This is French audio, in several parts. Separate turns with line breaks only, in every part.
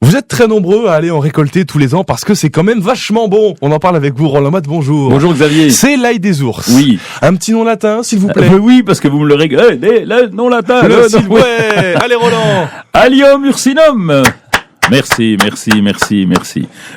Vous êtes très nombreux à aller en récolter tous les ans parce que c'est quand même vachement bon. On en parle avec vous, Roland Mat, bonjour.
Bonjour Xavier.
C'est l'ail des ours.
Oui.
Un petit nom latin, s'il vous plaît.
Oui, parce que vous me le réglez. Le nom latin.
Ouais. Allez, Roland.
Allium ursinum. Merci.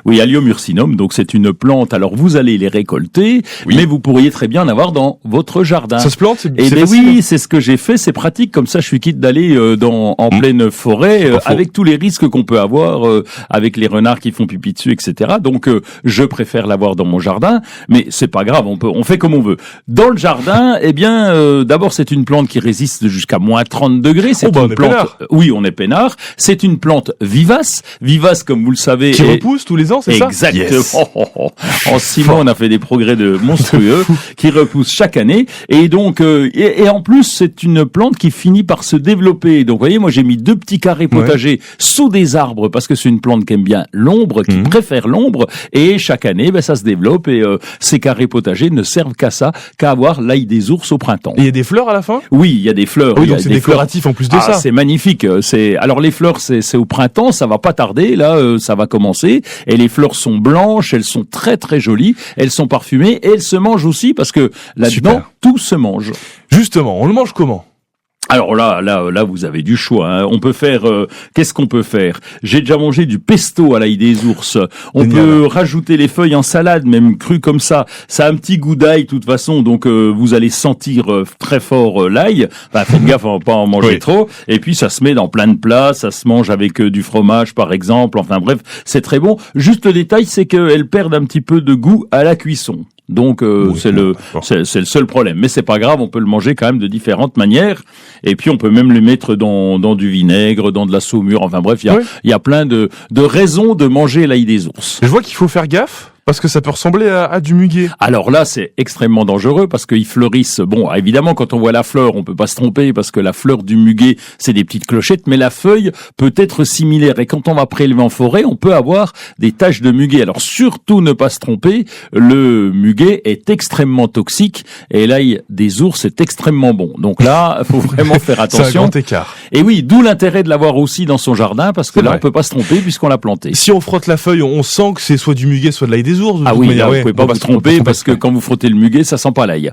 Oui, Allium ursinum, donc c'est une plante. Alors vous allez les récolter, mais vous pourriez très bien en avoir dans votre jardin.
Ça se plante, c'est
Eh ben
facile.
oui, c'est ce que j'ai fait, c'est pratique. Comme ça, je suis quitte d'aller en pleine forêt avec tous les risques qu'on peut avoir avec les renards qui font pipi dessus, etc. Donc je préfère l'avoir dans mon jardin, mais c'est pas grave, on fait comme on veut. Dans le jardin, eh bien, d'abord c'est une plante qui résiste jusqu'à moins 30 degrés. C'est
on
une
est
plante.
peinard.
Oui, on est peinard. C'est une plante vivace, comme vous le savez.
Qui repousse tous les ans, c'est ça?
Exactement.
Yes.
En 6 mois, on a fait des progrès monstrueux qui repoussent chaque année. Et donc, et en plus, c'est une plante qui finit par se développer. Donc, vous voyez, moi, j'ai mis 2 petits carrés potagers sous des arbres parce que c'est une plante qui aime bien l'ombre, qui préfère l'ombre. Et chaque année, ça se développe et ces carrés potagers ne servent qu'à ça, qu'à avoir l'ail des ours au printemps.
Et il y a des fleurs à la fin?
Oui, il y a des fleurs.
Oui,
Il y a
donc c'est
des
décoratif en plus de ça.
C'est magnifique. Alors les fleurs, c'est au printemps, ça va pas tarder. Là, ça va commencer. Et les fleurs sont blanches, elles sont très très jolies, elles sont parfumées et elles se mangent aussi parce que là-dedans,
Super.
tout se mange.
Justement, on le mange comment?
Alors là, vous avez du choix. Hein. On peut faire. Qu'est-ce qu'on peut faire? J'ai déjà mangé du pesto à l'ail des ours. On peut rajouter les feuilles en salade, même crues comme ça. Ça a un petit goût d'ail, de toute façon. Donc vous allez sentir très fort l'ail. Faites gaffe à pas en manger trop. Et puis ça se met dans plein de plats. Ça se mange avec du fromage, par exemple. Enfin bref, c'est très bon. Juste le détail, c'est qu'elles perdent un petit peu de goût à la cuisson. Donc c'est le seul problème, mais c'est pas grave, on peut le manger quand même de différentes manières. Et puis on peut même le mettre dans du vinaigre, dans de la saumure. Enfin bref, il y a plein de raisons de manger l'ail des ours.
Je vois qu'il faut faire gaffe parce que ça peut ressembler à du muguet.
Alors là, c'est extrêmement dangereux parce qu'ils fleurissent. Bon, évidemment, quand on voit la fleur, on peut pas se tromper parce que la fleur du muguet, c'est des petites clochettes, mais la feuille peut être similaire. Et quand on va prélever en forêt, on peut avoir des taches de muguet. Alors surtout ne pas se tromper, le muguet est extrêmement toxique et l'ail des ours est extrêmement bon. Donc là, il faut vraiment faire attention.
C'est un grand écart.
Et oui, d'où l'intérêt de l'avoir aussi dans son jardin parce que là, on peut pas se tromper puisqu'on l'a planté.
Si on frotte la feuille, on sent que c'est soit du muguet, soit de l'ail des ours.
Ah oui, là, vous pouvez pas vous tromper parce que quand vous frottez le muguet, ça sent pas l'ail.